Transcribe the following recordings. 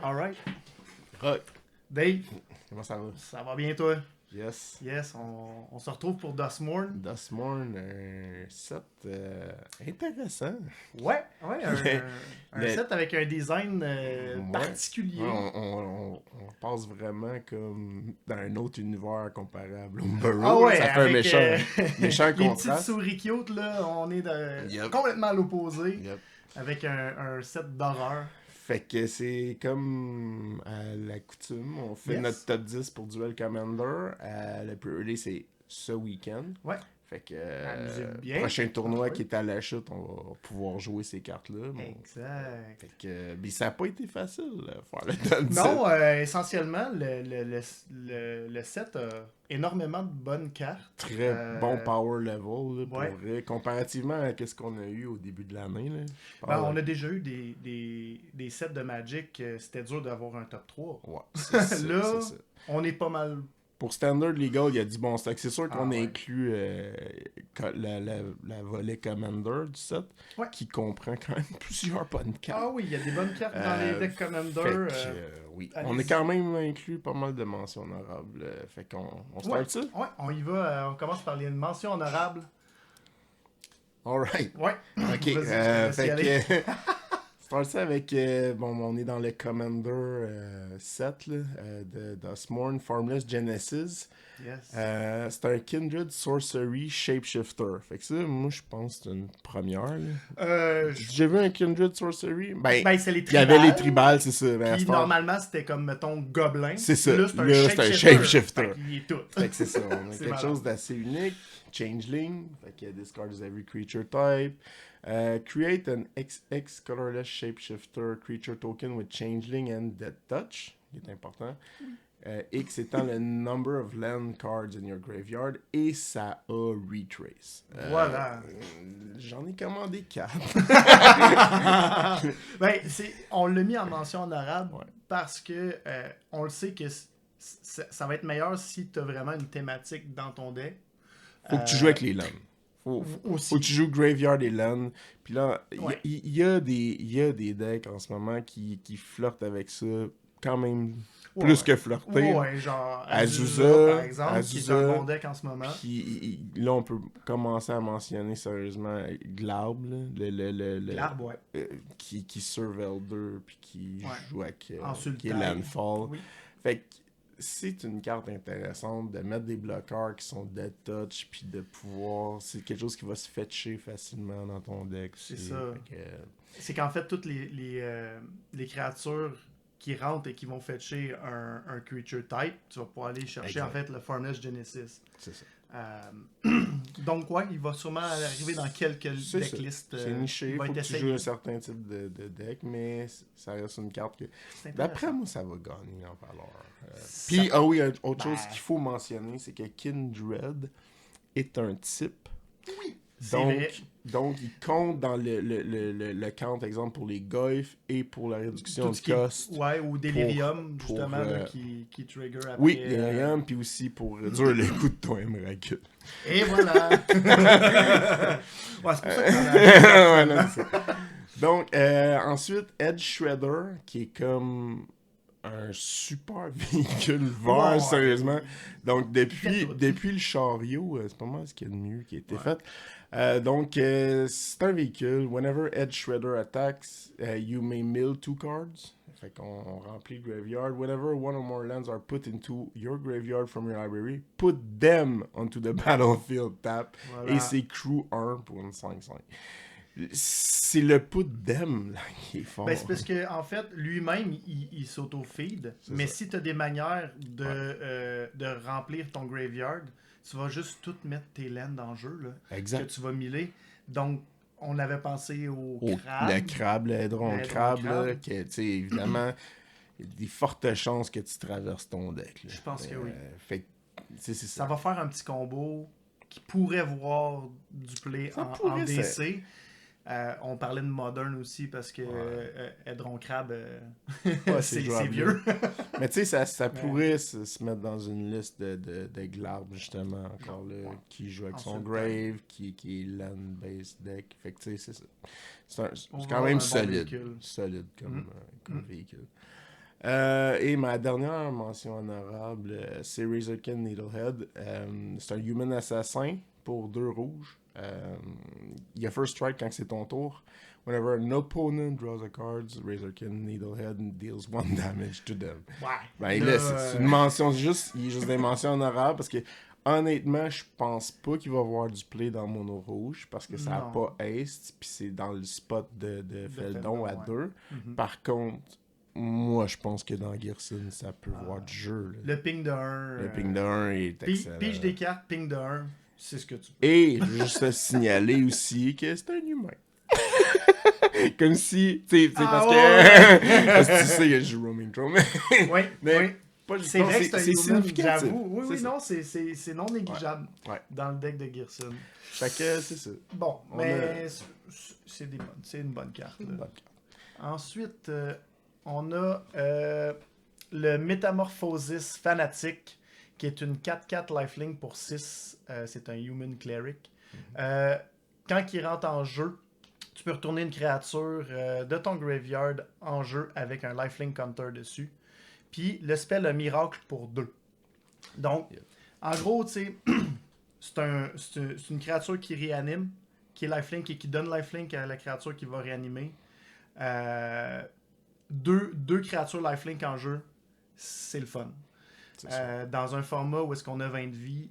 Alright. Rock, Dave, comment ça va? ça va bien toi? Yes. Yes, on se retrouve pour Dustmorn. Dustmorn, un set intéressant. Ouais, un Le- set avec un design Ouais. particulier. On passe vraiment comme dans un autre univers comparable au Burrow. Ah ouais, Ça fait un avec méchant les petites contraste. souris cute là, on est Yep. complètement à l'opposé Yep. avec un set d'horreur. Fait que c'est comme à la coutume, on fait Yes. notre top 10 pour Duel Commander. Le plus early, c'est ce week-end. Ouais. Fait que Amusez-vous bien. prochain tournoi Ouais. qui est à la chute, on va pouvoir jouer ces cartes-là. Bon. Exact. Fait que mais ça n'a pas été facile faire le top 10. Non, essentiellement, le set a énormément de bonnes cartes. Très bon power level là, pour ouais. vrai, comparativement à ce qu'on a eu au début de l'année. Là. On a déjà eu des sets de Magic, c'était dur d'avoir un top 3. Ouais, c'est ça, Là, c'est ça. on est pas mal. Pour Standard Legal, il y a du bon stock. C'est sûr qu'on ouais. inclut la volée Commander du set, Ouais. qui comprend quand même plusieurs bonnes cartes. Ah oui, il y a des bonnes cartes dans les decks Commander. Fait que, oui. allez-y. On a quand même inclus pas mal de mentions honorables. Fait qu'on start ça? Ouais, on y va. On commence par les mentions honorables. Alright. Ouais. Ok. Vas-y, je te laisse y aller. Fait que... start ça avec... on est dans le Commander set là, de Dustmorn Formless Genesis. Yes. C'est un Kindred Sorcery Shapeshifter. Fait que ça, moi, je pense que c'est une première. Là. J'ai vu un Kindred Sorcery. Ben, c'est les il y tribales. avait les tribales, c'est ça. Ben, Puis normalement, c'était comme, mettons, Gobelin. C'est ça. Là, c'est un Là, shapeshifter. c'est un shapeshifter. Fait qu'il est tout. Fait que c'est ça. On a C'est quelque malade. chose d'assez unique. Changeling. Fait que discards every creature type. Create an XX colorless shapeshifter creature token with changeling and dead touch. Qui est important. X étant le number of land cards in your graveyard et ça a retrace. Voilà. J'en ai commandé 4. Ben, on l'a mis en mention honorable Ouais. parce que on le sait que ça va être meilleur si tu as vraiment une thématique dans ton deck. Faut que tu joues avec les lands. Aussi. Faut que tu joues graveyard et land. Puis là, il Ouais. y a des decks en ce moment qui flirtent avec ça quand même Ouais, plus ouais. que flirter. Ouais, genre Azusa, par exemple, qui est un bon deck en ce moment. Puis là, on peut commencer à mentionner sérieusement Glab, là, L'arbre, ouais. qui serve Elder, puis qui Ouais. joue avec En qui est sultai. Landfall. Oui. Fait que c'est une carte intéressante de mettre des bloqueurs qui sont dead touch, puis de pouvoir... C'est quelque chose qui va se fetcher facilement dans ton deck. C'est aussi. ça. Fait que, C'est qu'en fait, toutes les créatures qui rentrent et qui vont fetcher un creature type, tu vas pouvoir aller chercher Exact. en fait le Formless Genesis. c'est ça. Donc ouais, il va sûrement arriver dans quelques C'est ça. decklists. C'est niché, il va faut être que tu essayé. joues un certain type de deck, mais ça reste une carte que... C'est intéressant. D'après moi, ça va gagner en valeur. Ça- Puis, ah oui, autre Ben. chose qu'il faut mentionner, c'est que Kindred est un type. C'est vrai. Donc, il compte dans le count, exemple, pour les goyfs et pour la réduction Tout de ce qui est- cost. Ouais, ou Delirium, pour, justement, là, euh, qui trigger après. Oui, Delirium, puis aussi pour réduire le coût de ton Emrakul. Et voilà! Ouais, c'est pour ça que Voilà, c'est ça. Donc, ensuite, Edge Shredder, qui est comme un super véhicule vert, Ouais. sérieusement. Donc, fait tout. depuis le chariot, c'est pas mal ce qu'il y a de mieux qui a été Ouais. fait. Donc, c'est un véhicule. Whenever Edge Shredder attacks, you may mill 2 cards. Fait qu'on remplit le graveyard. Whenever one or more lands are put into your graveyard from your library, put them onto the battlefield tap. Voilà. Et c'est crew 1 pour une 5-5. C'est le put them là, qui est fort. Ben, c'est parce que en fait, lui-même, il s'auto-feed. C'est Mais ça. si tu as des manières de remplir ton graveyard, tu vas juste tout mettre tes lands en jeu là, que Exact. tu vas miller. Donc, on avait pensé au crabe. Le crabe, le hédron Le hédron crabe, là, crabe. que, tu sais, évidemment, il y a des fortes chances que tu traverses ton deck. Là. Je pense que oui. Fait que, tu sais, c'est Ça ça. va faire un petit combo qui pourrait voir du play Ça en pourrait, DC. On parlait de Modern aussi parce que Hedron Crab, Ouais, c'est jouable. vieux. Mais tu sais, ça Mais- pourrait se mettre dans une liste de Glab, justement, encore là, Ouais. qui joue avec En son sultai. grave, qui est land-based deck. Fait que tu sais, c'est ça. C'est On quand va même avoir un bon solide. véhicule. Solide comme, Mm. comme Mm. véhicule. Et ma dernière mention honorable, c'est Razorkin Needlehead. C'est un human assassin pour 2 rouges. Il y a first strike quand c'est ton tour. Whenever an opponent draws a card, Razorkin Needlehead deals 1 damage to them. Ouais. Ben là, c'est une mention, il y a juste des mentions honorables parce que honnêtement, je pense pas qu'il va y avoir du play dans mono rouge parce que ça n'a Non. pas haste, puis c'est dans le spot de Feldon à ouais. 2. Mhm. Par contre, moi je pense que dans Gearson, ça peut voir du jeu. Là. Le ping de 1. Le ping de 1 est excellent. Pige des cartes, ping de 1, c'est ce que tu peux. Et je veux juste signaler aussi que c'est un humain. Comme si, tu sais, parce que. Parce que tu sais, il joue Roaming Drone. Oui. Pas C'est vrai que c'est un human, significatif. j'avoue. Oui, ça. non, c'est non négligeable Ouais. dans le deck de Gearson. Fait que c'est ça. Bon, On mais c'est une bonne carte. C'est une là. bonne carte. Ensuite, on a le Métamorphosis Fanatique, qui est une 4-4 lifelink pour 6. C'est un Human Cleric. Quand il rentre en jeu, tu peux retourner une créature de ton graveyard en jeu avec un lifelink counter dessus. Puis le spell a miracle pour 2. Donc, en gros, tu sais, c'est une créature qui réanime, qui est lifelink et qui donne lifelink à la créature qui va réanimer. Deux créatures lifelink en jeu, c'est le fun. Dans un format où est-ce qu'on a 20 de vie,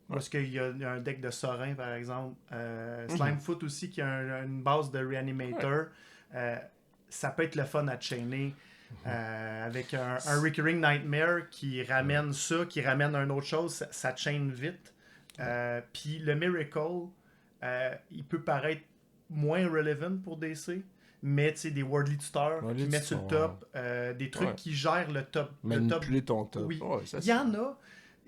où est-ce qu'il y a un deck de Sorin, par exemple. Slimefoot aussi, qui a une base de Reanimator. Ça peut être le fun à chainer. Avec un Recurring Nightmare qui ramène ça, qui ramène une autre chose, ça chaîne vite. Puis le Miracle, il peut paraître moins relevant pour DC, mais tu sais, des Worldly Tutor qui mettent sur le top, des trucs qui gèrent le top. Manipuler ton top. Oui. Ouais, ça, il y en a.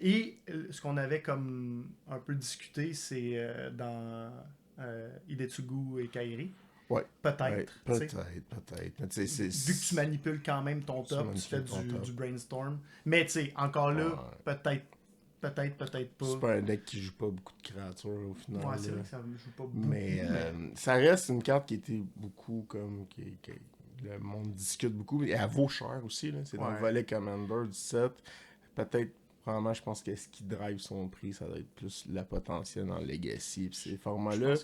Et ce qu'on avait comme un peu discuté, c'est dans Hidetsugu et Kairi. Ouais. Peut-être. Ouais, peut-être. Mais tu sais, vu que tu manipules quand même ton top, tu fais du brainstorm. Mais tu sais, encore là, peut-être pas. C'est pas un deck qui joue pas beaucoup de créatures au final. Ouais, c'est vrai que ça joue pas beaucoup. Mais ça reste une carte qui était beaucoup comme. Le monde discute beaucoup. Et elle vaut cher aussi. Là. C'est dans le volet Commander du set. Peut-être. Vraiment, je pense que ce qui drive son prix, ça doit être plus la potentiel en Legacy et ces formats-là.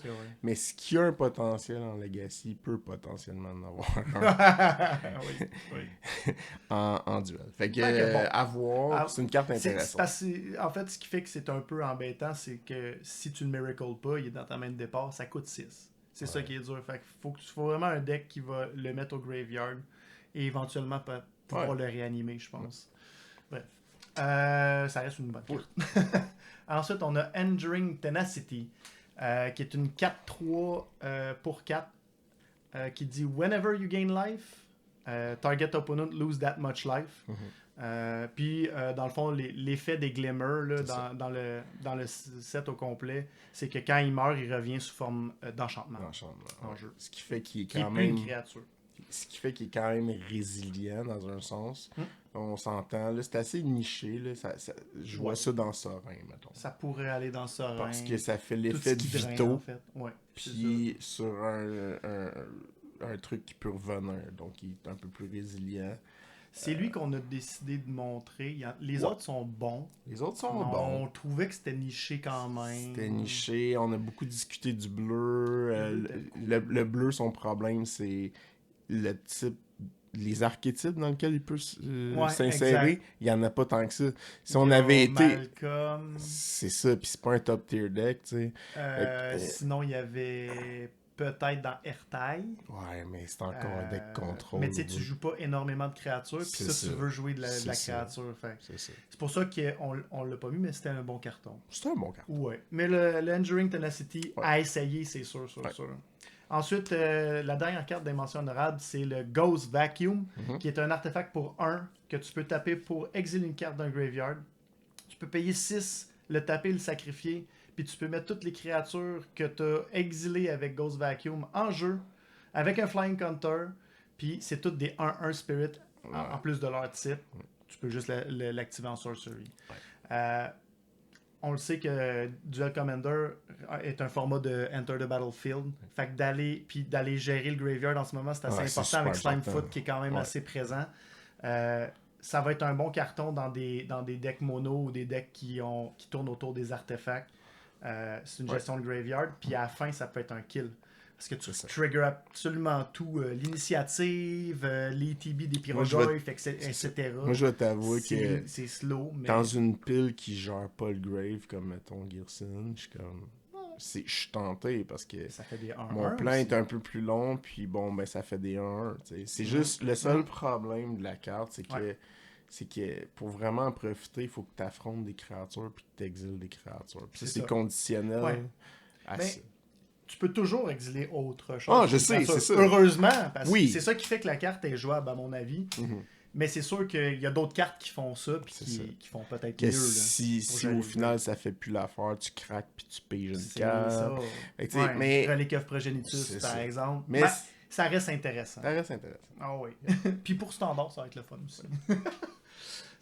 Mais ce qui a un potentiel en Legacy peut potentiellement en avoir un en duel. Fait que, à voir, c'est une carte intéressante. En fait, ce qui fait que c'est un peu embêtant, c'est que si tu ne miracles pas, il est dans ta main de départ, ça coûte 6. C'est ça qui est dur. Fait qu'il faut vraiment un deck qui va le mettre au graveyard et éventuellement pouvoir le réanimer, je pense. Bref. Ça reste une bonne carte. Ensuite, on a Enduring Tenacity, qui est une 4-3 pour 4, qui dit Whenever you gain life, target opponent lose that much life. Puis, dans le fond, l'effet des glimmers là, dans le set au complet, c'est que quand il meurt, il revient sous forme d'enchantement en jeu. Ce qui fait qu'il est quand même une créature. Ce qui fait qu'il est quand même résilient dans un sens. On s'entend. Là, c'est assez niché. Là. Je vois ça dans Sorin, mettons. Ça pourrait aller dans Sorin. Parce que ça fait l'effet de Vito. En fait. Puis sur un truc qui peut revenir. Donc, il est un peu plus résilient. C'est lui qu'on a décidé de montrer. Les autres sont bons. Les autres sont bons. On trouvait que c'était niché quand même. C'était niché. On a beaucoup discuté du bleu. Le bleu, son problème, c'est le type, les archétypes dans lesquels il peut s'insérer. Il n'y en a pas tant que ça. Si on avait été... Malcolm. C'est ça, puis c'est pas un top tier deck, tu sais. Sinon, il y avait... peut-être dans Ertai. Ouais, mais c'est encore un deck contrôle. Mais tu sais, tu joues pas énormément de créatures, puis ça, tu veux jouer de la créature. C'est pour ça qu'on l'a pas mis, mais c'était un bon carton. C'était un bon carton. Ouais. Mais le Enduring Tenacity, à essayer, c'est sûr. Ensuite, la dernière carte d'invention honorable, c'est le Ghost Vacuum, qui est un artefact pour 1 que tu peux taper pour exiler une carte d'un graveyard. Tu peux payer 6, le taper, le sacrifier. Puis tu peux mettre toutes les créatures que tu as exilées avec Ghost Vacuum en jeu, avec un Flying Counter. Puis c'est toutes des 1-1 Spirit en plus de leur type. Tu peux juste l'activer en Sorcery. On le sait que Duel Commander est un format de Enter the Battlefield. Fait que d'aller gérer le graveyard en ce moment, c'est assez important avec Slimefoot qui est quand même assez présent. Ça va être un bon carton dans des decks mono ou des decks qui tournent autour des artefacts. C'est une gestion de graveyard. Puis à la fin, ça peut être un kill. Parce que tu triggers absolument tout. L'initiative, les TB des pyroglyphes, etc. Moi, je vais t'avouer que c'est slow. Mais... dans une pile qui gère pas le grave, comme mettons Gearson, je suis comme... Je suis tenté parce que ça fait des 1-1 mon plan aussi. est un peu plus long, puis bon, ben ça fait des 1-1. C'est juste le seul problème de la carte, c'est que pour vraiment en profiter, il faut que tu affrontes des créatures puis que tu exiles des créatures. Puis c'est conditionnel à ça. Tu peux toujours exiler autre chose. Ah, je sais, c'est ça. Heureusement, parce que c'est ça qui fait que la carte est jouable, à mon avis. Mm-hmm. Mais c'est sûr qu'il y a d'autres cartes qui font ça, puis qui font peut-être mieux. Si au final ça fait plus l'affaire, tu craques puis tu piges une carte. Mais Relic of Progenitus, par exemple. Mais ça reste intéressant. Ça reste intéressant. Ah oui. Puis pour standard, ça va être le fun aussi.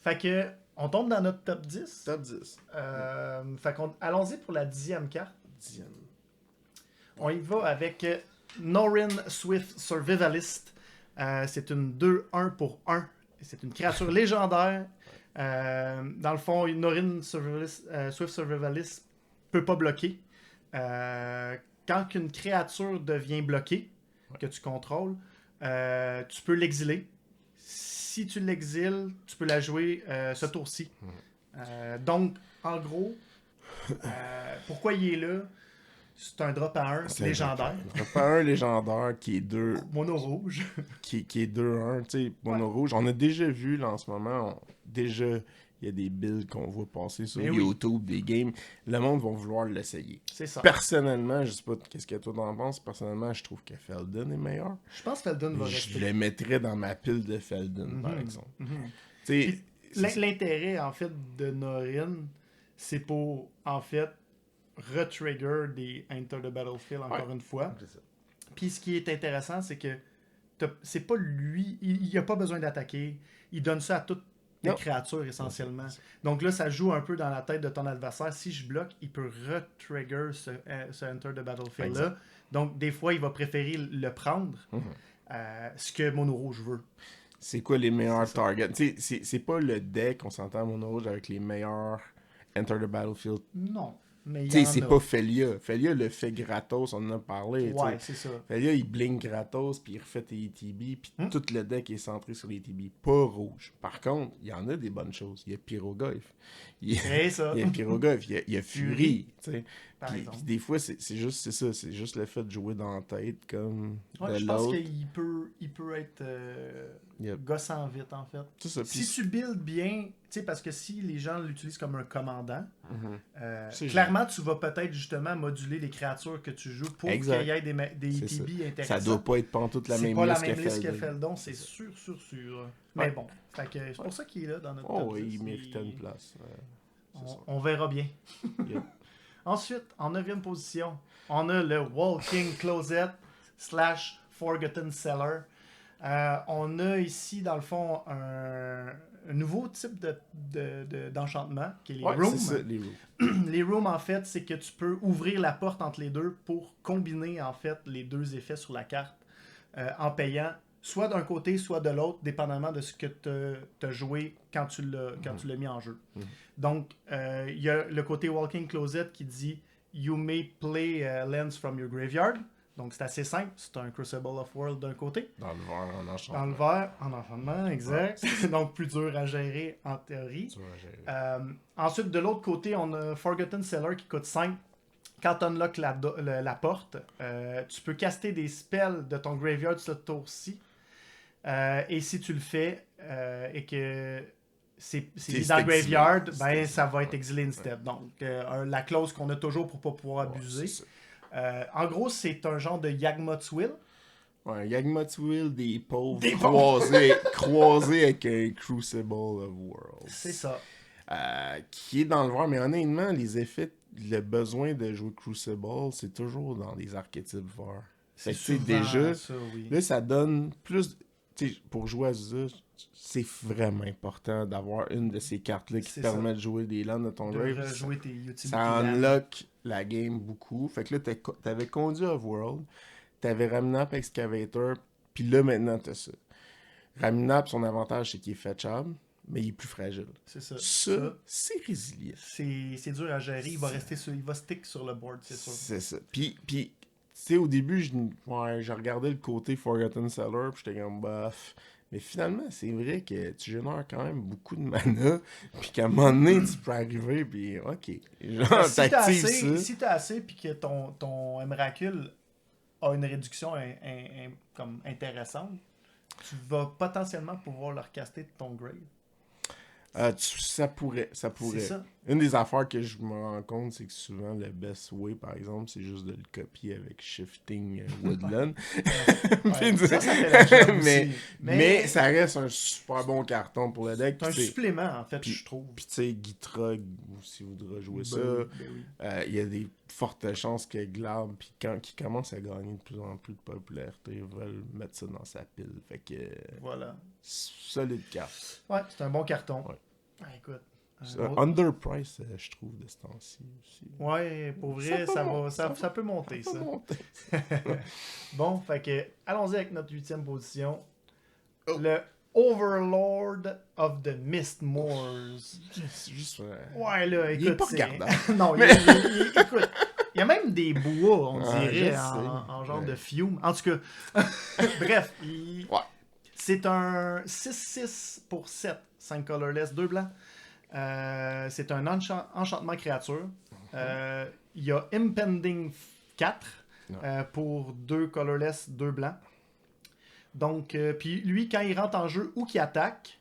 Fait que, on tombe dans notre top 10. Top 10. Fait qu'on allons-y pour la 10e carte. 10e. On y va avec Norin Swift Survivalist. C'est une 2-1 pour 1. C'est une créature légendaire. Dans le fond, Norin Swift Survivalist peut pas bloquer. Quand une créature devient bloquée, que tu contrôles, tu peux l'exiler. Si tu l'exiles, tu peux la jouer ce tour-ci. Donc, en gros, pourquoi il est là? C'est un drop à 1 légendaire. Un drop à 1 légendaire qui est 2. Mono rouge. qui est 2-1, tu sais, mono rouge. On a déjà vu là en ce moment, déjà, il y a des builds qu'on voit passer sur YouTube, des games. Le monde va vouloir l'essayer. C'est ça. Personnellement, je sais pas qu'est-ce que toi t'en penses. Personnellement, je trouve que Feldon est meilleur. Je pense que Feldon va rester. Je le mettrais dans ma pile de Feldon, par exemple. L'intérêt, en fait, de Norin, c'est pour, en fait, retrigger des Enter the Battlefield encore une fois. Puis ce qui est intéressant, c'est que c'est pas lui, il a pas besoin d'attaquer. Il donne ça à toutes les créatures essentiellement. Donc là, ça joue un peu dans la tête de ton adversaire. Si je bloque, il peut retrigger ce Enter the Battlefield là. Donc des fois, il va préférer le prendre. Ce que Mono Rouge veut. C'est quoi les meilleurs targets? C'est pas le deck, on s'entend Mono Rouge avec les meilleurs Enter the Battlefield. Non. Mais c'est pas Felia. Felia le fait gratos, on en a parlé. Ouais, c'est ça. Felia, il blink gratos, puis il refait tes ETB, puis tout le deck est centré sur les ETB. Pas rouge. Par contre, il y en a des bonnes choses. Il y a Pyroglyph. Il y a Pyroglyph. Il y a Fury. Puis des fois, c'est juste ça. C'est juste le fait de jouer dans la tête comme de l'autre. Je pense qu'il peut être gossant vite, en fait. C'est ça. Si tu builds bien, parce que si les gens l'utilisent comme un commandant, clairement, tu vas peut-être justement moduler les créatures que tu joues pour qu'il y ait des ETB intéressants. Ça doit pas être pantoute la même liste. C'est pas la même liste que Feldon, c'est sûr. Mais bon, c'est pour ça qu'il est là dans notre top 10. Oui, il méritait une place. On verra bien. Ensuite, en 9e position, on a le Walking Closet / Forgotten Cellar. On a ici, dans le fond, un nouveau type d'enchantement, qui est les Rooms. C'est ça, les Rooms. Les Rooms, en fait, c'est que tu peux ouvrir la porte entre les deux pour combiner, en fait, les deux effets sur la carte en payant soit d'un côté, soit de l'autre, dépendamment de ce que tu as joué quand tu l'as mis en jeu. Donc, il y a le côté Walking Closet qui dit « You may play lands from your graveyard ». Donc, c'est assez simple. C'est un Crucible of World d'un côté. Dans le vert, en enchantement. Dans le vert, en enchantement, exact. Donc, plus dur à gérer en théorie. Ensuite, de l'autre côté, on a Forgotten Cellar qui coûte 5. Quand tu unlocks la porte, tu peux caster des spells de ton graveyard ce tour-ci. Et si tu le fais et que c'est dans le graveyard, ben, ça va être exilé instead. Donc, la clause qu'on a toujours pour ne pas pouvoir abuser. En gros, c'est un genre de Yawgmoth's Will. Ouais, Yawgmoth's Will des pauvres croisés avec un Crucible of Worlds. C'est ça. Qui est dans le vert, mais honnêtement, les effets, le besoin de jouer Crucible, c'est toujours dans des archétypes verts. C'est déjà ça, oui. Là, ça donne plus... pour jouer à Azusa, c'est vraiment important d'avoir une de ces cartes-là qui te permet de jouer des lands de ton grave. Ça unlock la game beaucoup. Fait que là, t'avais Conduit of World, t'avais Remnant Excavator, puis là, maintenant, t'as ça. Raminap, son avantage, c'est qu'il est fetchable, mais il est plus fragile. C'est ça. Ça, c'est résilient. C'est dur à gérer. Il va stick sur le board, c'est sûr. C'est ça. Puis tu sais, au début, j'ai regardé le côté Forgotten Seller, puis j'étais comme, bof. Mais finalement, c'est vrai que tu génères quand même beaucoup de mana, puis qu'à un moment donné, tu peux arriver, puis ok. Genre, Si t'as t'actives assez, ça. si t'as assez, puis que ton Emrakul a une réduction comme intéressante, tu vas potentiellement pouvoir le recaster de ton grave. Ça pourrait. C'est ça. Une des affaires que je me rends compte, c'est que souvent, le best way, par exemple, c'est juste de le copier avec Shifting Woodland. Ouais, ça fait la job mais, aussi. mais ça reste un super bon carton pour le deck. C'est un Puis, supplément, en fait, puis- je trouve. puis tu sais, Gitrog, s'il voudra jouer ça, Ben oui. il y a des fortes chances que Glab, puis quand il commence à gagner de plus en plus de popularité, ils veulent mettre ça dans sa pile. Fait que, Voilà. solide carte. Ouais, c'est un bon carton. Ouais. Écoute. C'est un autre- underprice, je trouve, de ce temps-ci aussi. Ouais, pour vrai, ça peut monter, ça. Bon, fait que, allons-y avec notre 8e position. Oh. Le Overlord of the Mist Moors. C'est juste. Ouais, là, écoute. Il est pas c'est- regardant. non, écoute, il y a même des bois, on Ah, dirait, je en sais. genre Ouais. de fume. En tout cas, bref, Ouais. c'est un 6-6 pour 7, 5 colorless, 2 blancs. C'est un enchantement créature. Il y a Impending 4 pour 2 colorless, 2 blancs. Donc, puis lui, quand il rentre en jeu ou qu'il attaque,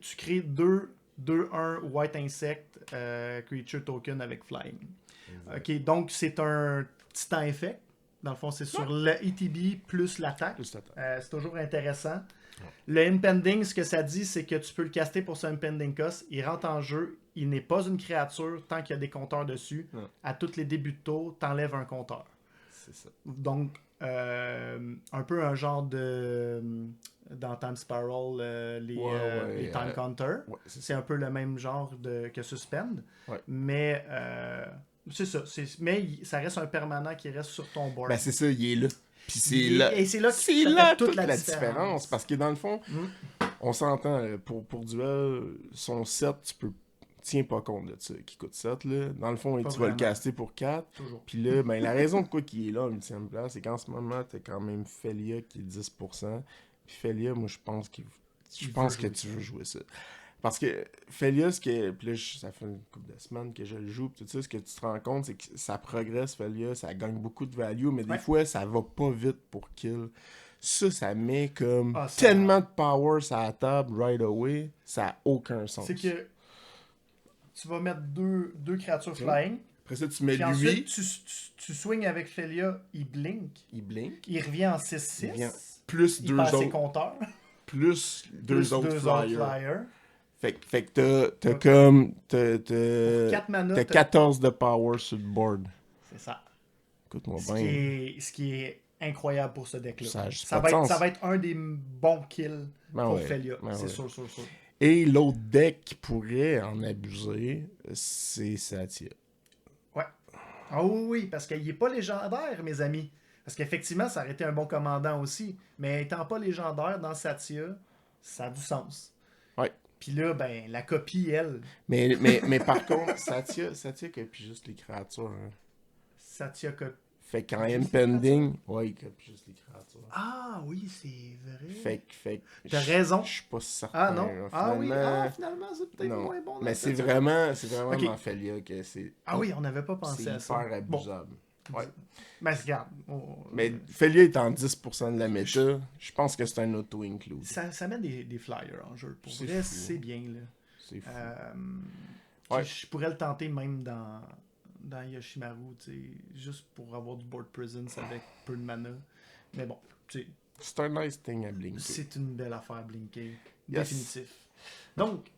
tu crées 2-1 White Insect Creature Token avec Flying. Ok, donc c'est un Titan Effect. Dans le fond, c'est sur le ETB plus l'attaque. C'est toujours intéressant. Le Impending, ce que ça dit, c'est que tu peux le caster pour ce Impending Cost. Il rentre en jeu. Il n'est pas une créature tant qu'il y a des compteurs dessus. À tous les débuts de tour, t'enlèves un compteur. C'est ça. Donc, un peu un genre de... Dans Time Spiral, les Time Counters. Ouais, C'est un peu le même genre que Suspend. Ouais. Mais c'est ça. Mais ça reste un permanent qui reste sur ton board. Ben, c'est ça, il est là. Puis Et c'est là que c'est ça là fait toute la différence. Parce que dans le fond, Mm. on s'entend, pour duel, son 7, tiens pas compte de ça, qui coûte 7, là. Dans le fond, Pas tu vas le vraiment. caster pour 4. Toujours. Puis là, ben, la raison de quoi qu'il est là en 8e place, c'est qu'en ce moment, t'as quand même Felia qui est 10%. Puis Felia, moi, je pense que tu veux jouer ça. Parce que Felia, puis là, ça fait une couple de semaines que je le joue, puis tout ça, ce que tu te rends compte, c'est que ça progresse, Felia, ça gagne beaucoup de value, mais des fois, ça va pas vite pour kill. Ça met comme tellement de power sur la table right away, ça a aucun sens. C'est que tu vas mettre deux créatures flying. Après ça, tu mets Puis lui, ensuite, tu swings avec Felia, il blink. il blink, Il revient en 6-6. il vient plus Il deux perd ses autres, compteurs. plus deux autres flyers. Fait que t'as Donc, comme. T'as 4 mana. t'as 14 de power sur le board. C'est ça. Écoute-moi Ce bien. qui est incroyable pour ce deck-là. Ça a juste Ça pas de va sens. être un des bons kills Ben pour ouais, Felia. ben C'est ouais. sûr. Et l'autre deck qui pourrait en abuser, c'est Satya. Ouais. Ah oui, parce qu'il n'est pas légendaire, mes amis. Parce qu'effectivement, ça aurait été un bon commandant aussi. Mais étant pas légendaire dans Satya, ça a du sens. Ouais. Puis là, ben, la copie, elle. Mais par contre, Satya copie juste les créatures. Hein. Satya copie. Fait qu'en Impending, ouais, il copie juste les créatures. Ah oui, c'est vrai. Fait T'as raison. Je suis pas certain. Ah non. Là, Ah oui. finalement, Ah, finalement, c'est peut-être non. moins bon. dans Mais c'est Satya. vraiment Ok. dans Felia que c'est. Ah oui, on n'avait pas pensé C'est à ça. hyper abusable. Ouais. Mais regarde. Mais Felia est en 10% de la méta. Je pense que c'est un auto-include. Ça met des flyers en jeu. Pour C'est vrai, fou. c'est bien. Là. C'est fou. Ouais. Je pourrais le tenter même dans Yoshimaru, juste pour avoir du board presence avec peu de mana. Mais bon, c'est un nice thing à blinker. C'est une belle affaire blinker. Yes. Définitif. Donc,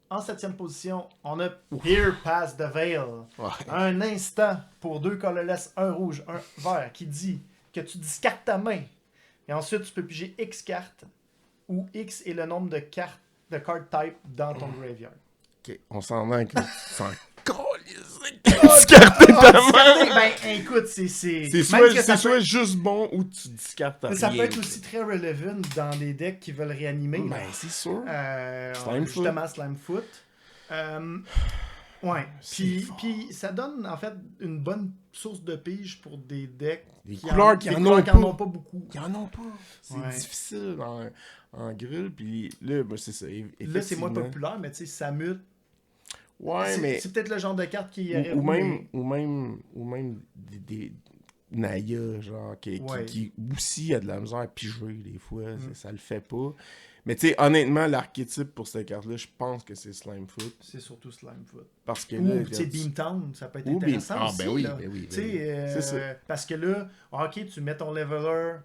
en 7e position, on a Here Pass the Veil. Ouais. Un instant pour 2 colorless, un rouge, un vert, qui dit que tu discartes ta main. Et ensuite, tu peux piger X cartes, où X est le nombre de cartes de card type dans ton graveyard. Ok, on s'en va avec ça. discarter ta main. Ben, écoute, c'est... C'est même que ça soit peut... juste bon ou tu discartes rien. Ça peut être aussi très relevant dans des decks qui veulent réanimer. Ben, c'est sûr. Slimefoot. Justement, Slimefoot. Ouais. Puis ça donne, en fait, une bonne source de pige pour des decks des couleurs qui en ont pas beaucoup. Qui en ont pas. C'est difficile en grille. Puis là, ben, c'est ça. Là, c'est moins populaire, mais tu sais, ça mute. Ouais, mais... C'est peut-être le genre de carte qui... Ou même des Naya, genre, qui aussi a de la misère à piger des fois. Ça le fait pas. Mais tu sais, honnêtement, l'archétype pour cette carte-là, je pense que c'est Slimefoot. C'est surtout Slimefoot. Parce que ou, là... tu sais, Beamtown, ça peut être intéressant aussi. Ben oui, là. ben oui. C'est ça. Parce que là, ok, tu mets ton leveler...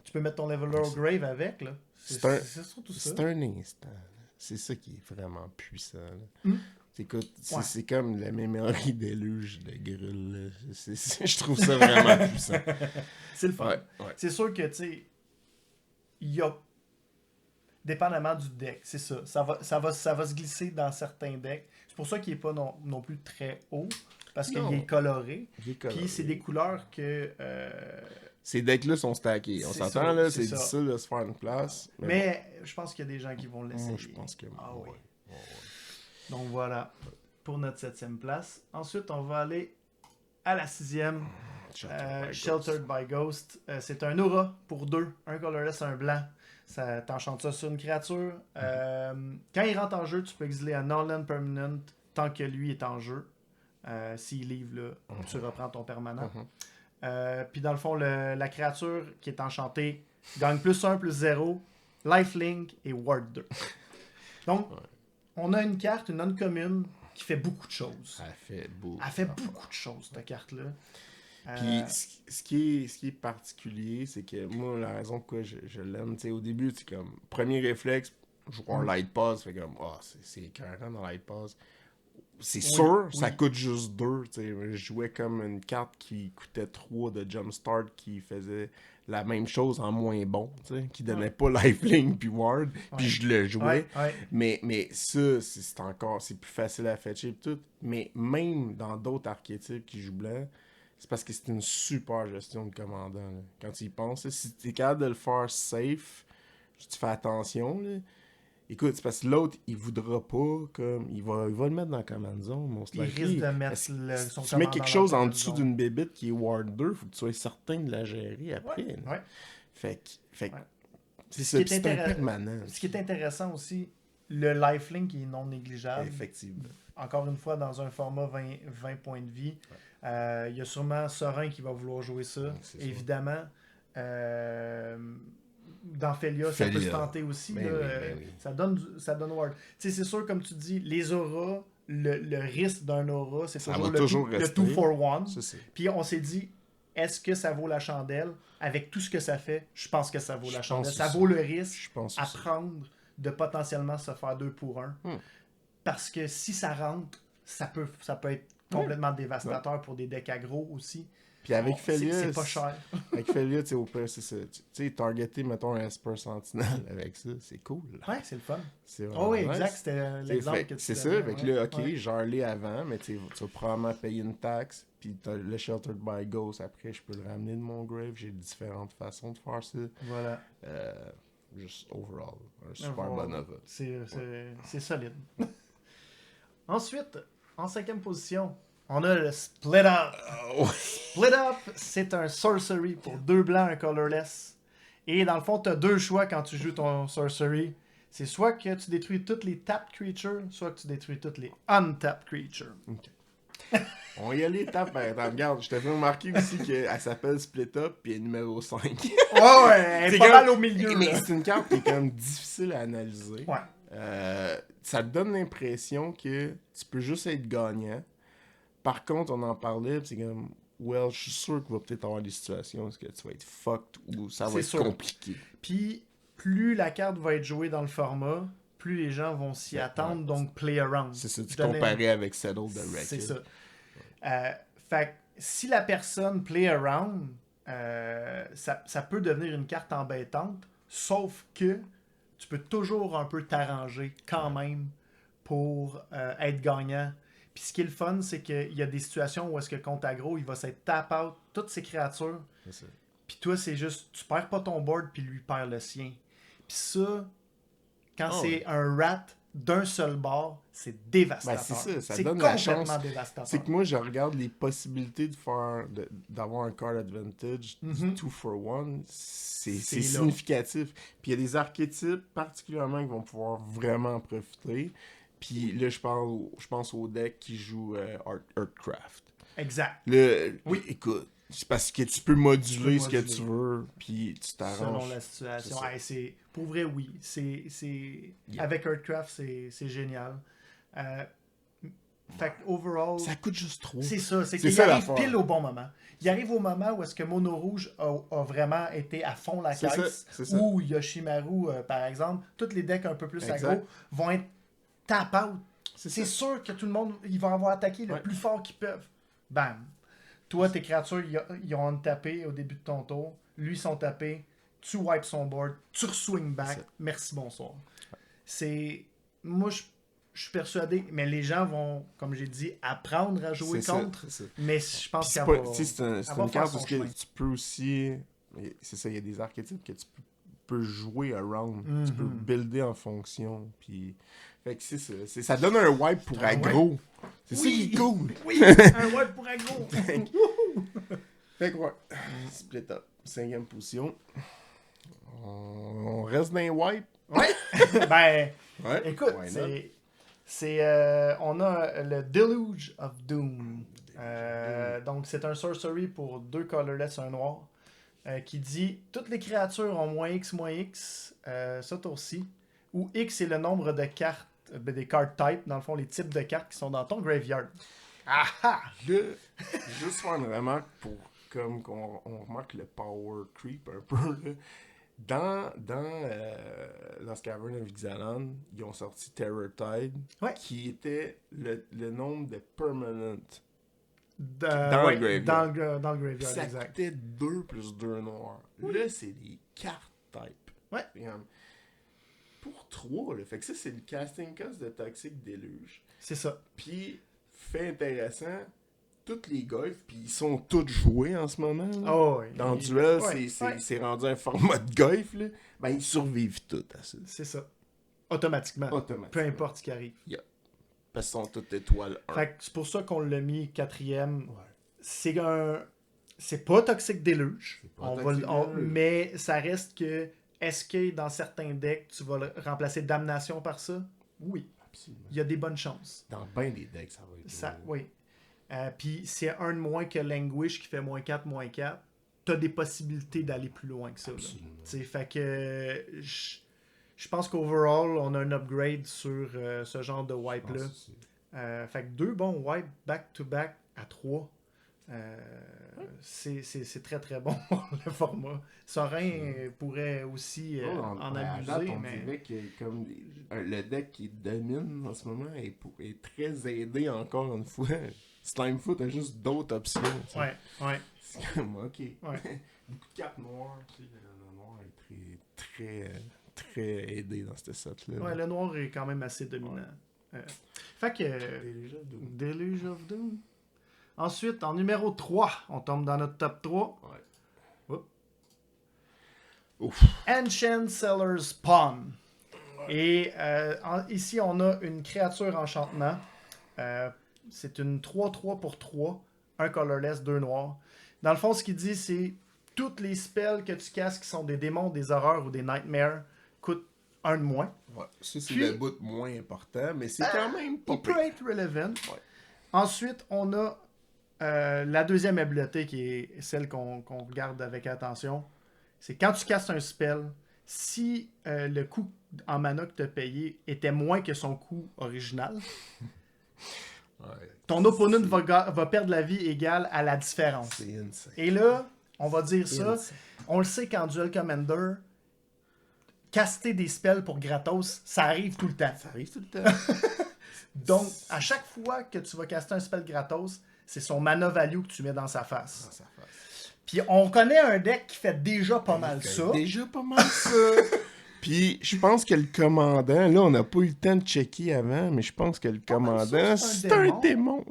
Tu peux mettre ton leveler au grave avec, là. C'est surtout ça. C'est un instant. C'est ça qui est vraiment puissant, là. Écoute, c'est comme la mémoire déluge de Grille. Je trouve ça vraiment puissant. C'est le fun. Ouais. C'est sûr que, tu sais, il y a... Dépendamment du deck, c'est ça. Ça va se glisser dans certains decks. C'est pour ça qu'il n'est pas non plus très haut, parce qu'il est coloré. Puis c'est des couleurs que... Ces decks-là sont stackés. On s'entend, là, c'est difficile de se faire une place. Mais je pense qu'il y a des gens qui vont l'essayer. Moi, je pense que... oui. Donc voilà, pour notre 7e place. Ensuite, on va aller à la 6e. Sheltered by Ghost. C'est un aura pour 2. Un colorless, un blanc. Ça t'enchante ça sur une créature. Quand il rentre en jeu, tu peux exiler un non-land permanent tant que lui est en jeu. S'il livre, là, tu reprends ton permanent. Puis dans le fond, la créature qui est enchantée gagne +1, +0, lifelink et ward 2. Donc, on a une carte, une non-commune, qui fait beaucoup de choses. Elle fait beaucoup de choses, cette carte-là. Puis, ce qui est particulier, c'est que moi, la raison pourquoi je l'aime, tu sais, au début, c'est comme, premier réflexe, jouer un light pass, fait comme, c'est écœurant dans light pass. C'est sûr, ça coûte juste 2, tu sais. Je jouais comme une carte qui coûtait 3 de Jumpstart qui faisait la même chose en moins bon, tu sais, qui donnait pas lifelink puis ward, puis je le jouais. Mais ça, c'est plus facile à fetcher et tout. Mais même dans d'autres archétypes qui jouent blanc, c'est parce que c'est une super gestion de commandant, là. Quand tu y penses, là, si tu es capable de le faire safe, tu fais attention, là. Écoute, c'est parce que l'autre, il voudra pas, comme, il va le mettre dans la command zone, mon il risque de mettre son commandant. Tu mets quelque chose en dessous d'une bébite qui est Ward 2, faut que tu sois certain de la gérer après. Fait que c'est un permanent. Ce qui est intéressant aussi, le lifelink est non négligeable. Effectivement. Encore une fois, dans un format 20 points de vie, il y a sûrement Serein qui va vouloir jouer ça. Évidemment. Dans Felia, ça peut se tenter aussi. Ben oui. Ça donne ward. Tu sais, c'est sûr, comme tu dis, les auras, le risque d'un aura, c'est toujours le 2 for 1. Puis on s'est dit, est-ce que ça vaut la chandelle? Avec tout ce que ça fait, je pense que ça vaut la chandelle. Ça vaut le risque à prendre de potentiellement se faire 2 pour 1. Parce que si ça rentre, ça peut être complètement dévastateur pour des decks aggro aussi. Puis avec Felia, c'est pas cher. Avec Felia, tu sais, au pire, c'est ça. Tu sais, targeter, mettons, un Esper Sentinel avec ça, c'est cool. Ouais, c'est le fun. Oui, exact, c'était l'exemple que tu c'est ça, avec là, genre l'ai avant, mais tu vas probablement payer une taxe, puis t'as le Sheltered by Ghost, après, je peux le ramener de mon grave, j'ai différentes façons de faire ça. Voilà. Juste overall, un super bon Nova. C'est solide. Ensuite, en 5e position, on a le Split Up. Split Up, c'est un sorcery pour 2 blancs, un colorless. Et dans le fond, tu as 2 choix quand tu joues ton sorcery. C'est soit que tu détruis toutes les tapped creatures, soit que tu détruis toutes les untapped creatures. Okay. On y allait étape par étape. Regarde, je t'avais remarqué aussi qu'elle s'appelle Split Up puis elle est numéro 5. Elle est pas mal au milieu. Mais c'est une carte qui est quand même difficile à analyser. Ça te donne l'impression que tu peux juste être gagnant. Par contre, on en parlait, c'est comme, je suis sûr qu'il va peut-être avoir des situations où tu vas être fucked ou ça va être compliqué. Puis, plus la carte va être jouée dans le format, plus les gens vont s'y attendre, donc play around. C'est ça, tu comparais avec Settle de Wrecked. C'est ça. Fait si la personne play around, ça peut devenir une carte embêtante, sauf que tu peux toujours un peu t'arranger quand même pour être gagnant. Puis ce qui est le fun, c'est qu'il y a des situations où est-ce que contre aggro, il va s'être tap out toutes ses créatures. C'est ça. Puis toi, c'est juste, tu perds pas ton board, puis lui perd le sien. Puis ça, quand c'est un rat d'un seul bord, c'est dévastateur. C'est ça c'est donne la complètement chance. dévastateur. C'est que moi, je regarde les possibilités d'avoir un card advantage du 2 for 1. C'est significatif. Puis il y a des archétypes particulièrement qui vont pouvoir vraiment profiter. Puis là, je pense au deck qui joue Earthcraft. Exact. Oui, écoute, c'est parce que tu peux moduler ce que tu veux, puis tu t'arranges. Selon la situation. Pour vrai, oui. Avec Earthcraft, c'est génial. Fait que, overall... Ça coûte juste trop. C'est ça. C'est qu'il arrive pile au bon moment. Il arrive au moment où est-ce que Mono Rouge a vraiment été à fond la caisse. Ou Yoshimaru, par exemple. Tous les decks un peu plus aggro vont être tap out. C'est sûr que tout le monde, ils vont avoir attaqué le plus fort qu'ils peuvent. Bam. Toi, tes créatures, ils ont tapé au début de ton tour. Lui, ils sont tapés. Tu wipes son board. Tu re-swing back. Merci, bonsoir. Moi, je suis persuadé, mais les gens vont, comme j'ai dit, apprendre à jouer contre. Mais je pense qu'elle va... C'est une carte parce que tu peux aussi... C'est ça, il y a des archétypes que tu peux jouer around. Tu peux builder en fonction. Puis... Fait que c'est ça. Ça donne un wipe pour aggro. C'est ça qui est cool. Oui, un wipe pour aggro. Fait que ouais. Split up. 5e position. On reste dans les wipes. Ouais. Écoute, on a le Deluge of Doom. Donc, c'est un sorcery pour 2 colorless, 1 noir. Qui dit toutes les créatures ont -X, ça tour-ci. Où X est le nombre de cartes, des card types, dans le fond, les types de cartes qui sont dans ton graveyard. Juste faire une remarque pour comme qu'on remarque le power creep un peu. Là. Dans Cavern of Ixalan, ils ont sorti Terror Tide, qui était le nombre de permanent dans le graveyard. Dans le graveyard, ça exact. C'était 2 plus 2 noirs. Là, c'est des cartes type. Ouais. Pour 3, là. Fait que ça, c'est le casting cost de Toxic Deluge. C'est ça. Puis, fait intéressant, tous les golfs, puis ils sont tous joués en ce moment. Dans Duel, c'est rendu un format de golf. Là. Ben, ils survivent tous à ça. C'est ça. Automatiquement. Peu importe ce qui arrive. Parce qu'ils sont toutes étoiles 1. Fait que c'est pour ça qu'on l'a mis 4e. Ouais. C'est pas Toxic Deluge. Mais ça reste que... Est-ce que dans certains decks, tu vas remplacer Damnation par ça? Oui. Absolument. Il y a des bonnes chances. Dans bien des decks, ça va être... Oui. Puis c'est un de moins que Languish qui fait -4. T'as des possibilités d'aller plus loin que ça. Fait que je pense qu'overall, on a un upgrade sur ce genre de wipe-là. Fait que 2 bons wipes back-to-back à 3. C'est très très bon le format. Sorin pourrait aussi en abuser. On dirait que comme le deck qui domine en ce moment est très aidé encore une fois. Slimefoot a juste d'autres options. Ouais. C'est comme ok. Beaucoup de cartes noires. Le noir est très aidé dans cette set-là. Ouais, le noir est quand même assez dominant. Fait que Deluge of Doom. Ensuite, en numéro 3, on tombe dans notre top 3. Ancient Seller's Pawn. Et ici, on a une créature enchantement. C'est une 3-3 pour 3. Un colorless, 2 noirs. Dans le fond, ce qu'il dit, c'est toutes les spells que tu casses qui sont des démons, des horreurs ou des nightmares coûtent 1 de moins. Ça, c'est le bout moins important, mais c'est quand même pas il peut être relevant. Ensuite, on a la deuxième habileté qui est celle qu'on regarde avec attention. C'est quand tu casses un spell, si le coût en mana que tu as payé était moins que son coût original, ton opponent va perdre la vie égale à la différence. C'est insane. Et là, on va dire ça, on le sait qu'en Duel Commander, caster des spells pour gratos, ça arrive tout le temps. Donc, à chaque fois que tu vas caster un spell gratos, c'est son mana value que tu mets dans sa face. Puis on connaît un deck qui fait déjà pas mal ça. Puis, je pense que le commandant, là, on n'a pas eu le temps de checker avant, mais je pense que le commandant, c'est c'est un démon.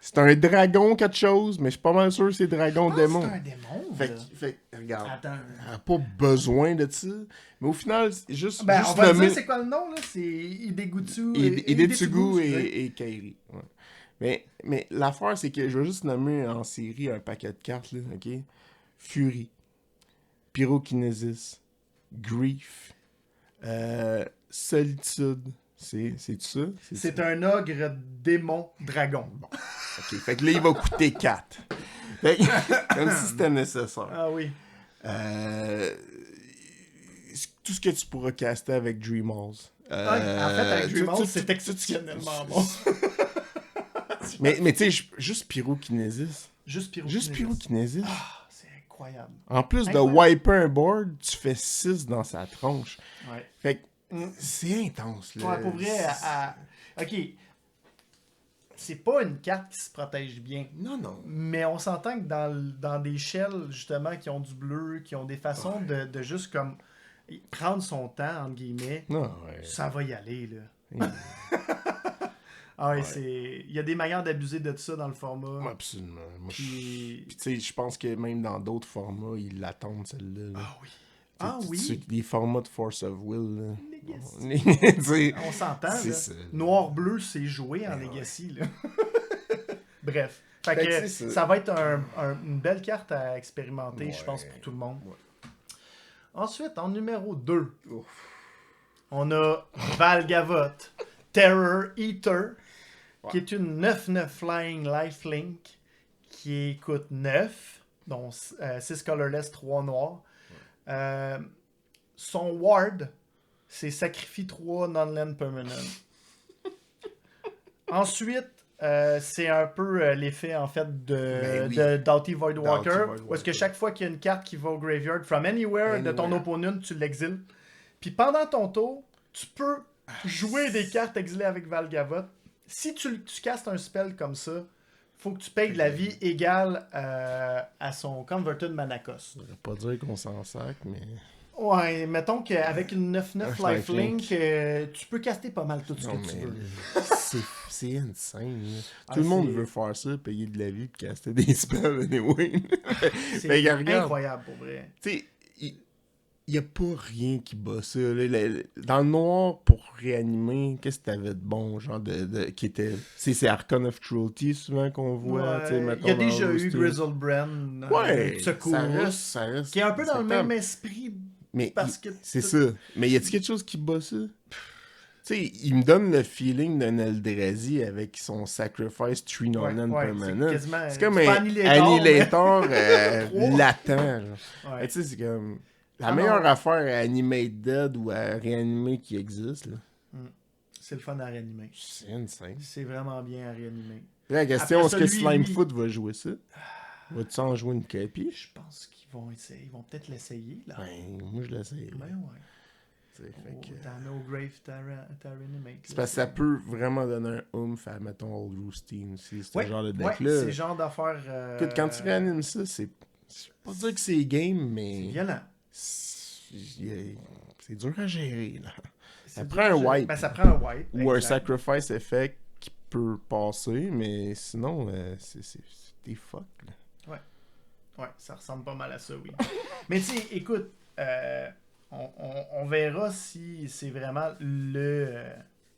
C'est un dragon quelque chose, mais je suis pas mal sûr que c'est dragon démon. C'est un démon, Fait que, regarde, Attends. elle n'a pas besoin de ça. Mais au final, c'est juste Ben, juste on va nommer dire c'est quoi le nom, là? C'est Hidegutsu Hidetsugu ouais. et Kairi. Ouais. Mais l'affaire, c'est que je vais juste nommer en série un paquet de cartes, là, ok? Fury, Pyrokinesis, Grief, Solitude. C'est ça? C'est ça? un ogre démon dragon. Bon. Ok, fait que là, il va coûter 4. Comme si c'était nécessaire. Ah oui. Tout ce que tu pourras caster avec Dreamhalls. En fait, avec Dreamhalls, c'est exceptionnellement bon. mais tu sais, juste Pyrokinesis. Juste Pyrokinesis. Ah, c'est incroyable. En plus de wiper un board, tu fais 6 dans sa tronche. Ouais. Fait que c'est intense, là. Ouais, pour vrai, ok. C'est pas une carte qui se protège bien. Non. Mais on s'entend que dans des shells, justement, qui ont du bleu, qui ont des façons de juste comme prendre son temps, entre guillemets, ça va y aller, là. Ah ouais, il y a des manières d'abuser de ça dans le format. Absolument. Puis tu sais, je pense que même dans d'autres formats, ils l'attendent, celle-là. Là. Ah oui. Les formats de Force of Will. On s'entend, là. Ça. Noir-bleu, c'est joué en Legacy, là. Bref. Fait que ça va être une belle carte à expérimenter, je pense, pour tout le monde. Ouais. Ensuite, en numéro 2, on a Valgavot, Terror Eater, qui est une 9-9 Flying Lifelink, qui coûte 9, dont 6 colorless, 3 noirs. Son ward, c'est sacrifie 3 non-land permanent. Ensuite, c'est un peu l'effet en fait de Doughty Voidwalker, où est-ce que chaque fois qu'il y a une carte qui va au graveyard from anywhere de ton opponent, tu l'exiles. Puis pendant ton tour, tu peux jouer des cartes exilées avec Valgavot. Si tu castes un spell comme ça, faut que tu payes de la vie égale à son Converted Mana Cost. Je ne vais pas dire qu'on s'en sac, mais... Ouais, mettons qu'avec une 9-9 lifelink, tu peux caster pas mal tout ce que tu veux. C'est insane. Tout le monde veut faire ça, payer de la vie et caster des spells anyway. C'est incroyable pour vrai. Tu sais, il n'y a pas rien qui bat ça. Dans le noir, pour réanimer, qu'est-ce que t'avais de bon, genre qui était... C'est Archon of Cruelty souvent qu'on voit. Il y a déjà eu Grizzlebrand, Secours, ça reste, qui est un peu dans le même esprit. Mais c'est ça. Mais y a-t-il quelque chose qui bat ça? Tu sais, il me donne le feeling d'un Eldrazi avec son Sacrifice 3 non permanent. C'est comme un Annihilator latent. Tu sais, c'est comme la meilleure affaire à animer dead ou à réanimer qui existe. Là. C'est le fun à réanimer. C'est insane. C'est vraiment bien à réanimer. La question, est-ce que Slimefoot va jouer ça? Va-tu en jouer une copie? Je pense qu'ils vont essayer. Ils vont peut-être l'essayer. Là. Moi, je l'essaye. T'en as au Grave Terranimate. C'est parce que ça peut vraiment donner un oomph à, mettons, Old Roosteen aussi. Ce genre de deck-là. C'est le genre d'affaire... Écoute, quand tu réanimes ça, c'est... Je vais pas dire que c'est game, mais... C'est violent. C'est dur à gérer, là. Ça prend un wipe. Ben, ça prend un wipe. Ou un sacrifice effect qui peut passer, mais sinon, c'est des fuck, là. Ouais, ça ressemble pas mal à ça, oui. Mais tu sais, écoute, on verra si c'est vraiment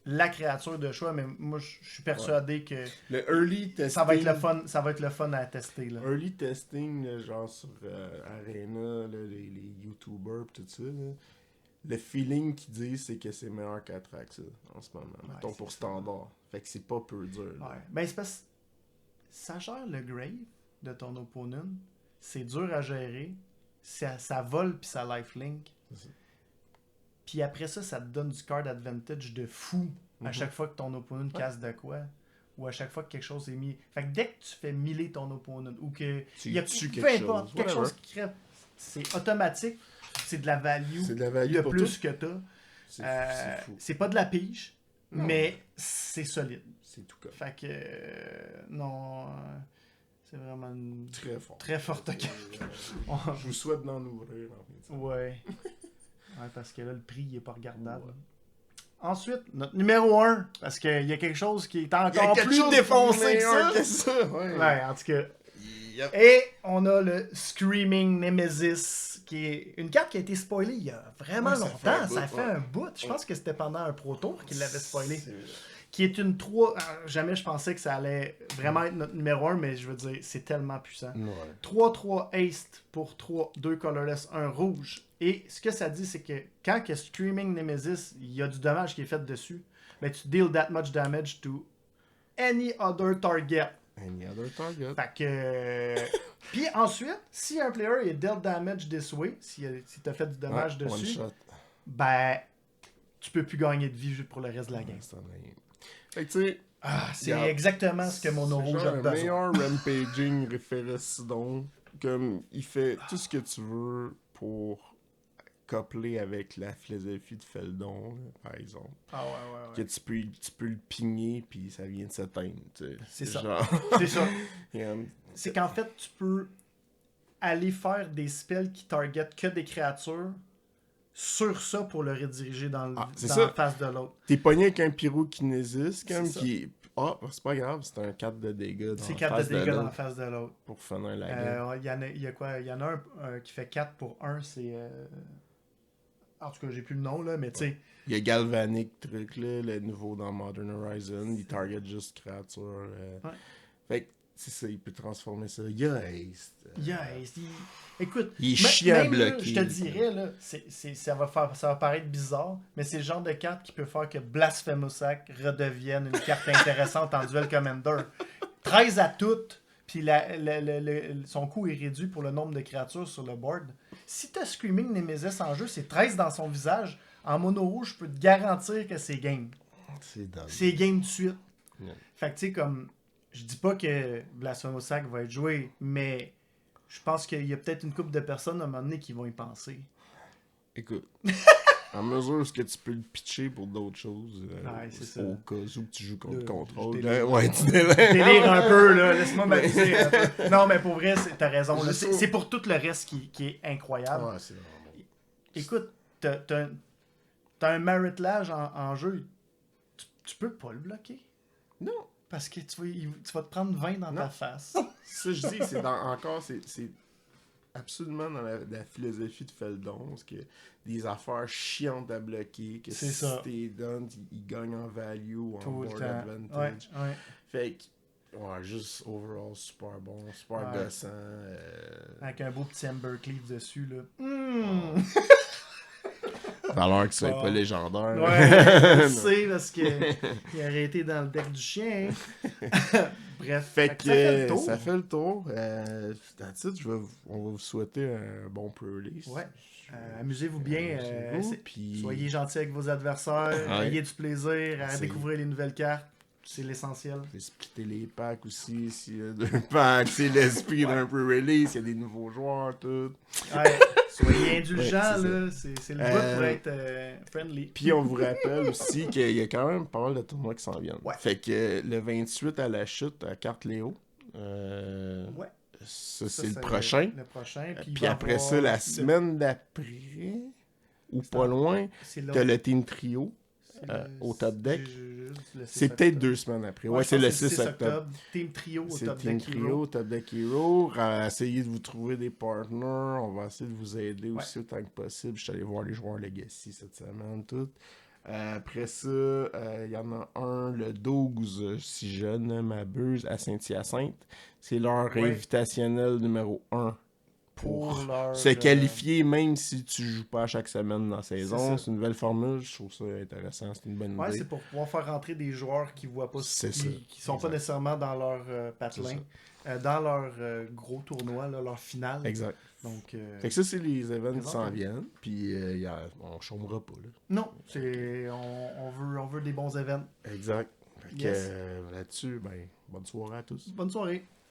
la créature de choix, mais moi, je suis persuadé que le early testing, ça va être le fun à tester. Là. Early testing, là, genre sur Arena, là, les YouTubers tout ça, là, le feeling qu'ils disent, c'est que c'est meilleur qu'Atraxa en ce moment, mettons pour standard. Fait que c'est pas peu dur. Ouais. Ben, c'est parce que ça gère le grave de ton opponent. C'est dur à gérer. Ça vole puis ça lifelink. Puis après ça, ça te donne du card advantage de fou à chaque fois que ton opponent casse de quoi. Ou à chaque fois que quelque chose est mis. Fait que dès que tu fais miller ton opponent ou que il y a peu importe quelque chose qui crée, c'est automatique. C'est de la value, de plus que t'as. C'est pas de la pige, mais c'est solide. C'est tout comme. Fait que non. C'est vraiment une très forte carte. Je vous souhaite d'en ouvrir. En fait. Ouais. Ouais, parce que là, le prix, il est pas regardable. Ouais. Ensuite, notre numéro 1, parce qu'il y a quelque chose qui est encore plus défoncé que ça. Ouais, en tout cas. Yep. Et on a le Screaming Nemesis, qui est une carte qui a été spoilée il y a vraiment longtemps. Ça fait un bout. Je pense que c'était pendant un Pro Tour qu'il l'avait spoilé. Qui est une 3. Jamais je pensais que ça allait vraiment être notre numéro 1, mais je veux dire, c'est tellement puissant. 3-3 Haste pour 3, 2 colorless, 1 rouge. Et ce que ça dit, c'est que quand que Screaming Nemesis, il y a du dommage qui est fait dessus, ben tu deal that much damage to any other target. Any other target. Fait que. Puis ensuite, si un player est dealt damage this way, si t'as fait du dommage dessus, ben tu peux plus gagner de vie pour le reste de la game. Fait que tu sais. C'est exactement ce que mon rouge a besoin. Le meilleur rampaging référencidon, comme il fait tout ce que tu veux pour coupler avec la philosophie de Feldon, par exemple. Ouais. Que tu peux le pigner puis ça vient de s'éteindre. C'est ça. Genre... c'est ça. C'est qu'en fait, tu peux aller faire des spells qui targetent que des créatures sur ça pour le rediriger dans la face de l'autre. T'es pogné avec un pyrokinésis comme qui... c'est pas grave, c'est un 4 de dégâts dans c'est 4 de dégâts dans la face de l'autre. Pour finir la game. Il y en a un qui fait 4 pour 1, c'est... En tout cas, j'ai plus le nom, là, mais tu sais... Il y a Galvanic truc, là, le nouveau dans Modern Horizon. Il target juste créature. Fait que, c'est ça, il peut transformer ça. Il y a Haste. Écoute, il est chiant à bloquer. Là, je te dirais, là, ça va paraître bizarre, mais c'est le genre de carte qui peut faire que Blasphemous Act redevienne une carte intéressante en Duel Commander. 13 à toutes, puis son coût est réduit pour le nombre de créatures sur le board. Si t'as Screaming Nemesis en jeu, c'est 13 dans son visage. En mono rouge, je peux te garantir que c'est game. C'est game de suite. Yeah. Fait que tu sais, comme... Je dis pas que Blasphemous Act va être joué, mais je pense qu'il y a peut-être une couple de personnes à un moment donné qui vont y penser. Écoute, à mesure où tu peux le pitcher pour d'autres choses, au cas où tu joues contre contrôle. Tu délires un peu, là. Laisse-moi m'amuser un peu. Non, mais pour vrai, t'as raison. Là. C'est pour tout le reste qui est incroyable. Ouais, c'est vraiment... Écoute, t'as un Maritlage en jeu. Tu peux pas le bloquer. Non. Parce que tu vas te prendre 20 dans ta face. Ça, je dis, c'est absolument dans la philosophie de Feldon, parce que des affaires chiantes à bloquer, que si t'es done, ils gagnent en value ou en board advantage. Ouais. Fait que, juste overall, super bon, super gossant. Avec un beau petit Embercleave dessus, là. Alors que ça n'est pas légendaire. Ouais, je sais, parce qu'il a arrêté dans le deck du chien. Bref, ça fait le tour. On va vous souhaiter un bon pre-release. Ouais. Amusez-vous bien. Soyez gentils avec vos adversaires. Ayez du plaisir à découvrir les nouvelles cartes. C'est l'essentiel. Splitter les packs aussi. S'il y a 2 packs, c'est l'esprit d'un pre-release. Il y a des nouveaux joueurs, tout. Ouais. Soyez indulgents, là. C'est le but pour être friendly. Puis on vous rappelle aussi qu'il y a quand même pas mal de tournois qui s'en viennent. Ouais. Fait que le 28 à la chute à Carte Léo. Ça, c'est le prochain. Le prochain. Puis après ça, la semaine d'après, ou pas loin, t'as le Team Trio. Au top deck. C'est peut-être 2 semaines après. Ouais, c'est le 6 octobre. Team Trio au top deck. Team Trio au top deck Hero. Essayez de vous trouver des partners. On va essayer de vous aider aussi autant que possible. Je suis allé voir les joueurs Legacy cette semaine. Tout. Après ça, il y en a un, le 12, si je ne m'abuse, à Saint-Hyacinthe. C'est leur invitationnel numéro 1. Pour se qualifier, même si tu joues pas chaque semaine dans la saison. C'est une nouvelle formule, je trouve ça intéressant, c'est une bonne idée. Ouais, c'est pour pouvoir faire rentrer des joueurs qui voient pas, qui sont pas nécessairement dans leur patelin, dans leur gros tournoi, leur finale. Exact. Donc, fait que ça, c'est les événements qui s'en viennent, puis on chômera pas. Là. Non, on veut des bons événements. Exact. Fait que là-dessus, bonne soirée à tous. Bonne soirée.